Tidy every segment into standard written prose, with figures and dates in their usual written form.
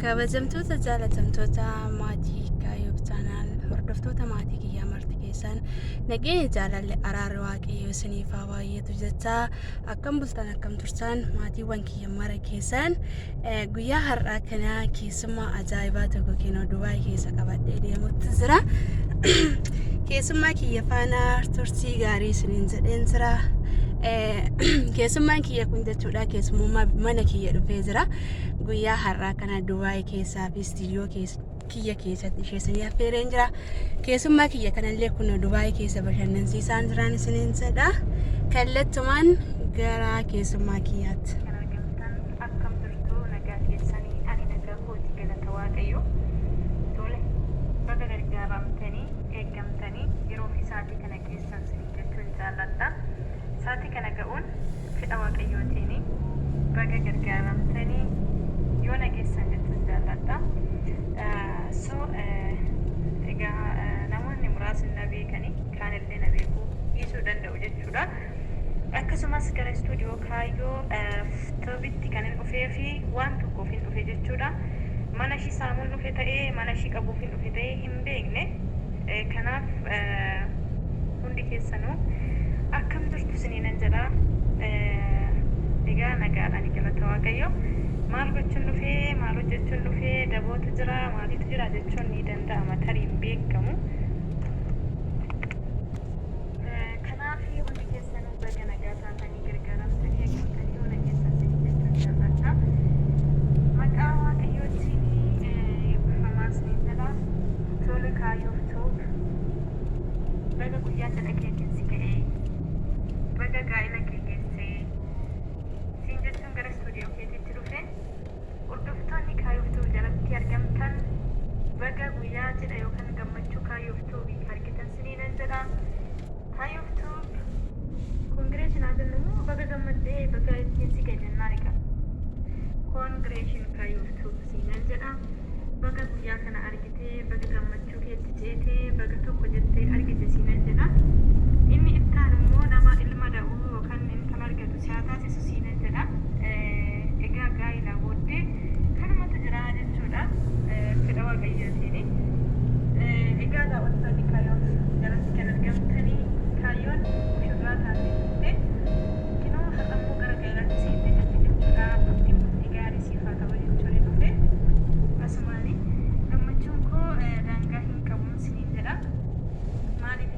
Kabajamtoota jaalatamtoota maatii Kaayoof chaanaal hordoftoota maatii kiyyaa marti keessan nageenya jaalalli araara waaqayyoo isiniif haa baay'atu jechaa akkam bultan akkam turtan maatiiwwan kiyya mara keessan guyyaa har'aa kana keessummaa ajaa'ibaa tokko keenoo Dubaay keessa qabadhee deemutti jira. Keessummaa kiyya faana turtii gaarii isiniin jedheen jira. Keessummaan kiyya kun jechuudha keessummaa mana kiyya dhufee jira. Guyyaa har'aa kana Dubaay keessaa fi istiidiyoo kiyya keessatti ishee isinii affeereen jira. Keessummaa kiyya kanallee kun Dubaay keessa bashannansiisaan jiran isiniin jedha. Kallattumaan gara keessummaa kiyyaatti. Akkam jirtu nagaa keessanii ani nagaa kooti galata waaqayyo. Tole baga gargaaramtanii eeggamtanii yeroo fi sa'aatii kana keessan isinii jechuun jaalladha. Sa'aatii kana ga'uun fedha waaqayyootiini baga gargaaramtanii yoo nageessan jechuun jaalladha. Egaa namoonni muraasni na beekanii kaanillee na beekuu dhiisuu danda'u jechuudha. Akkasumas gara istuudiyoo Kaayoo toobitti kan hin dhufee fi waan tokkoof hin dhufe jechuudha. Mana ishii saamuun dhufe ta'ee mana ishii qabuuf hin dhufe ta'ee hin beekne. Kanaaf hundi keessanuu akkam jirtu isiniinan jedha. Egaa nagaadhaan galata waaqayyo. Maal gochuun dhufee maal hojjechuun dhufee dabootu jira maaliitu jira jechuun ni danda'ama tarii hin beekamu. Kanaaf hundi keessanuu baga nagaa taatanii gargaaramtanii eeggamtanii yoo nageessan jechuun jaalladha. Maqaa waaqayyootiin eebbifamaa isiniin jedha. Tole Kaayoof ta'u baga guyyaa cidha kee keessi ga'ee baga gaa'ela kee geessee siin jechuun gara istuudiyoo keetiitti dhufe hordoftoonni Kaayoof ta'u jalatti argamtan baga guyyaa cidha yookaan gammachuu Kaayoof ta'u argitan isiniinan jedha. Kaayoof ta'u koongireeshin haa jennu baga gammaddee baga ittiin si gajannaa dhiqa. Koongireeshin Kaayoof ta'u isiinan jedha. Baga guyyaa kana argitee baga gammachuu keetti ceetee baga tokko jettee argite isiinan jedha. Inni ittaan immoo nama ilma da'uu yookaan intala argatu siyaa taasisu isiinan jedha. Egaa gaa'ilaa booddee kanumatu jira jechuudha. Fedha waaqayyootiini. Egaa daawwattoonni Kaayoof jalatti kan argamtanii Kaayoon mushurraa taatee turte. Kinoo har'ammoo gara gaa'elaatti seentee jirti jechuudha. Abdiin murtii gaarii siif haa ta'u jechuun dhufe. Asumaanii gammachuun koo daangaa hin qabuun isiniin jedha. Maaliif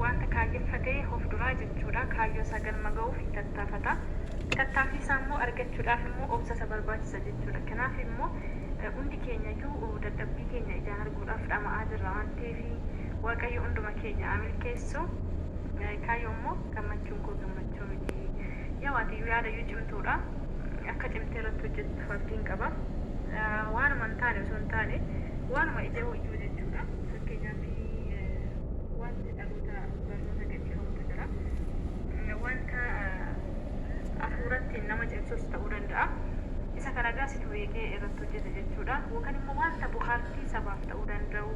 wanta kaayeffatee of duraa jechuudha. Kaayyoo isaa galma ga'uuf tattaafata. Tattaaffii isaa immoo argachuudhaaf immoo obsa isa barbaachisa jechuudha. Kanaaf immoo hundi keenya iyyuu dadhabbii keenya ijaan arguudhaaf dhama'aa jirra waan ta'eef Waaqayyo hunduma keenya haa milkeessu. Kaayyoo immoo gammachuun koo gammachuu miti. Yaa waatiyyuu yaadayyuu cimtuudha. Akka cimtee irratti hojjettu fakkiin qaba. Waanuma hin taane osoo hin taane waanuma ija hojjuu jechuudha. Fakkeenyaaf wanti dhaloota barnoota gadhiifamutu jira. Wanta hafuuratti nama cimsus ta'uu danda'a. Isa kanagaa situ beekee irratti hojjeta jechuudha. Yookaan immoo wanta bohaartii sabaaf ta'uu danda'u.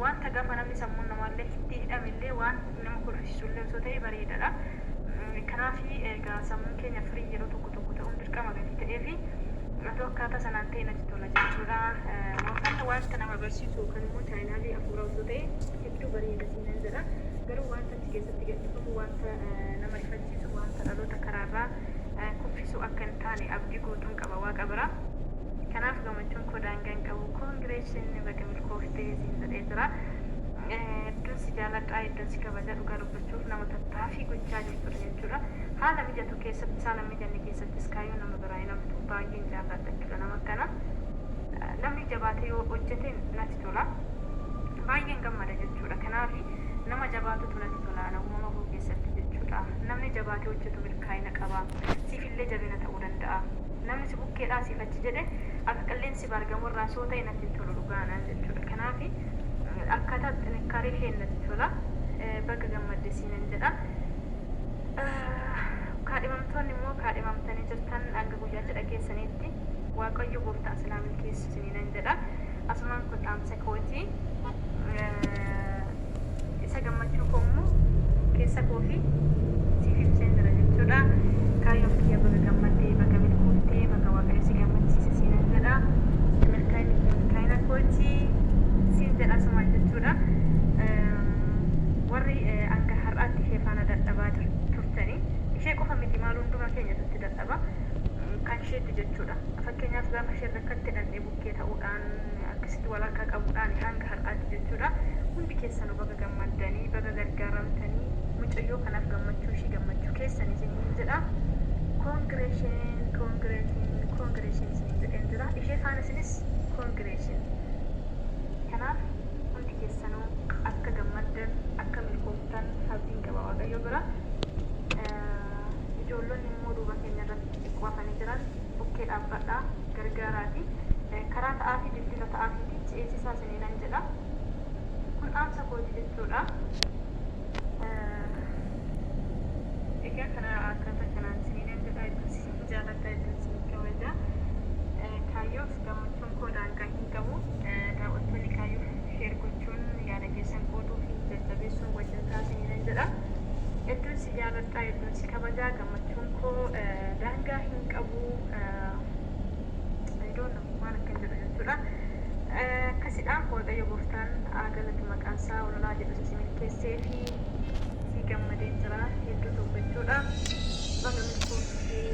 Wanta gaafa namni sammuun namaallee itti hidhamillee waan nama kolfisiisullee osoo ta'e bareedaadha. Kanaaf egaa sammuun keenya firii yeroo tokko tokko ta'uun dirqama gatii ta'eefi atoo akkaataa sanaan ta'e natti tola jechuudha. Wanta wanta nama barsiisu yookaan immoo chaayinaalii hafuuraa osoo ta'e hedduu bareeda siinan jedha. Garuu wanta achi keessatti gadhiifamu wanta nama ifachiisu wanta dhaloota karaarraa kuffisu akka hin taane abdii guutuun qaba Waaqa bira. Kanaaf gammachuun koo daangaa hin qabu. Koongireeshinii bakka milkooftee siin jedhee jira. Iddoon si jaaladhaa, iddoon si kabaja dhugaa dubbachuuf nama tattaaffii gochaa jirtudha jechuudha. Haala mijatu keessatti haala mijanne keessattis kaayyoo nama biraa namtu baay'een jaalladha jechuudha. Nama akkana namni jabaatee yoo hojjete natti tola. Baay'een gammada jechuudha. Kanaaf nama jabaatutu natti tola namuma koo keessatti jechuudha. Namni jabaatee hojjetu milkaa'ina qaba. Siifillee jabina ta'uu danda'a. Namni si bukkeedhaa siif achi jedhe akka qilleensi baargamu irraa soo ta'e natti hin tolu dhugaanaan jechuudha. Kanaaf akkaataa xinkaarii kee natti tola. Bakka gammadde siinan jedha. Kaadhimamtoonni immoo kaadhimamtanii jirtan hanga guyyaa cidha keessaniitti Waaqayyo gooftaan silaa milkeessu siininan jedha. Asumaan kun dhaamsa kooti. Isa gammachuu koo immoo keessa koo fi siif ibseen jira jechuudha. Kaayyoon kiyya bakka gammaddee bakka milkooftee bakka Waaqayyo si gammachiise siinan jedha. Milkaa'ina kooti siin jedha asumaan jechuudha. Warri hanga har'aatti ishee faana dadhabaa turtanii ishee qofa miti maal hunduma keenya tutti dadhaba kan isheetti jechuudha. Fakkeenyaaf gaafa isheen rakkatti dhandhee bukkee ta'uudhaan akkasitti walakkaa qabuudhaan hanga har'aatti jechuudha. Hundi keessanuu bakka gammaddanii bakka gargaaramtanii mucayyoo kanaaf gammachuu ishee gammachuu keessanii isiniin jedha. Koongireeshin isiniin jedheen jira. Ishee faana isinis koongireeshin. Kanaaf hundi keessanuu akka gammaddan akka milkooftan abdiin qaba Waaqayyo bira. Ijoollonni immoo duuba keenya irratti xiqqoofanii jiran bukkee dhaabbadhaa gargaaraati. Karaa ta'aa fi dildira ta'aa fi ceesisaa isiniinan jedha. Kun dhaamsa kooti jechuudha. Egaa kana akkaataa kanaan isiniinan jedha. Iddoo jaalladhaa iddoo isin kabaja. Kaayyoof gammachuun koo daangaa hin qabu. Daawwattoonni kaayyoof sheer gochuun yaada keessan qooduu fi jajjabeessuun wajjin taasisaniinan jedha. Iddoon si jaalladhaa, iddoon si kabajaa, gammachuun koo daangaa hin qabu. Iddoon waan akkan jedhu jechuudha. Akkasidha Waaqayyo gooftaan galatu maqaan isaa ololaa jedhu si milkeessee fi si gammadee jira hedduu tokko jechuudha. Bakka milkooftee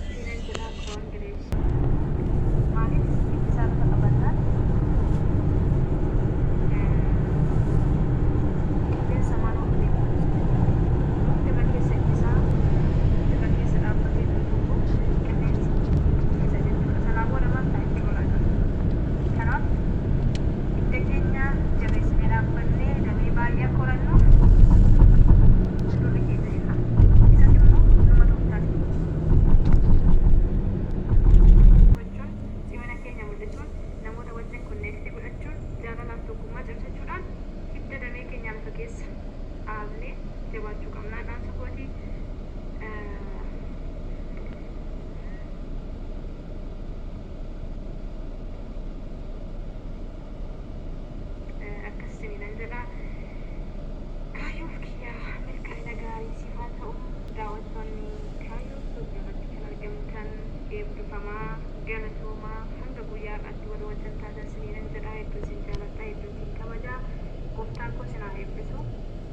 siinan jedha koongireeshin. Maaliif isaa lafa qabannaan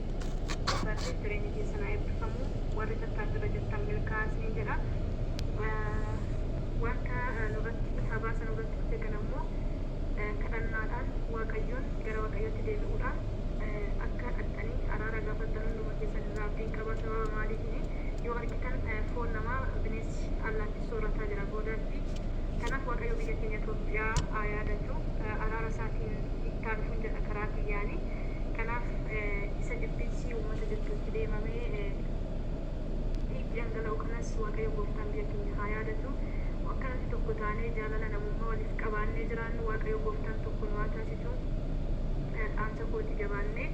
jireenya keessan haa eebbifamu. Warri tattaafira jirtan milkaa'aa jedha. Wanta nurratti habaasa nurratti dhufe kana immoo kadhannaadhaan Waaqayyoon gara Waaqayyootti deebi'uudhaan akka dhaqxanii araara gaafattan abdiin qaba sababa maaliitiin yoo argitan foon namaa bineensi allaatti soorataa jira boodaatti. Kanaaf Waaqayyo biyya keenya Itoophiyaa haa yaadatu araara isaatiin itti aanuun jedha karaa kiyyaanii. Kanaaf isa jibbinsi uummata jidduutti deemamee dhiigni dhangala'u kanas Waaqayyo gooftaan biyya keenya haa yaadatu. Akkanatti tokko taanee jaalala namummaa waliif qabaannee jiraannu Waaqayyo gooftaan tokko nu haa taasisu. Dhaamsa kooti jabaannee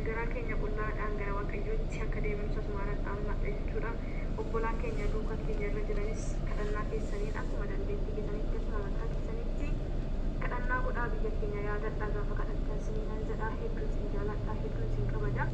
garaa keenya qullaadhaan gara Waaqayyootti akka deemnu sasumaadhaan dhaammadha jechuudha. Obbolaan keenya duukaa keenya irra jiranis kadhannaa keessaniin akkuma dandeettii keessanitti akkuma mataa keessanitti kadhannaa godhaa biyya keenya yaadadhaa gaafa kadhattan siniinan jedhaa hedduun sin jaaladhaa hedduun sin kabaja.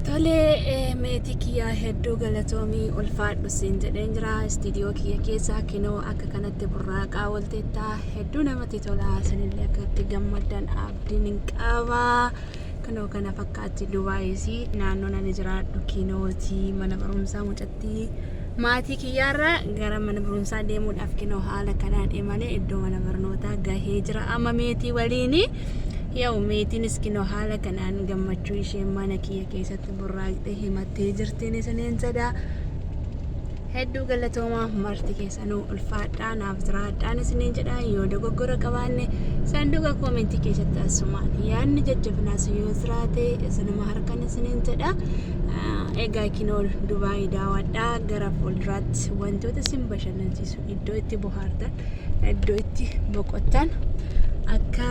Tolee, meetii kiyyaa hedduu galatoomii ulfaadhu siin jedheen jira. Istiidiyoo kiyya keessa kinoo akka kanatti burraaqaa walteettaa hedduu namatti tola. Isinillee akka itti gammaddan abdiin hin qaba. Kinoo kana fakkaatti Dubaayis naannoo ani jiraadhu kinooti mana barumsaa mucattii maatii kiyyaarra gara mana barumsaa deemuudhaaf kinoo haala kanaan imalee iddoo mana barnootaa gahee jira amma meetii waliini. Yaa meetiinis kinoo haala kanaan gammachuu ishee mana kiyya keessatti burraaqxee himattee jirtiin isiniin jedha. Hedduu galatoomaa marti keessanuu ulfaadhaa naaf jiraadhaan isiniin jedha. Yoo dogoggora qabaanne sanduuqa koomentii keessatti asumaan yaadni jajjabinaas yoo jiraate isinuma harkan isiniin jedha. Egaa kinoo Dubaay daawwadhaa gara fuulduraatti wantoota isin bashannansiisu iddoo itti bohaartan iddoo itti boqottan akka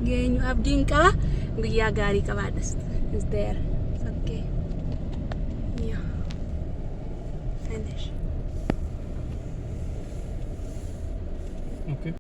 geenyu abdiin qaba. Guyyaa gaarii qabaadhas. Is there. It's okay. Yeah. Finish. Okay.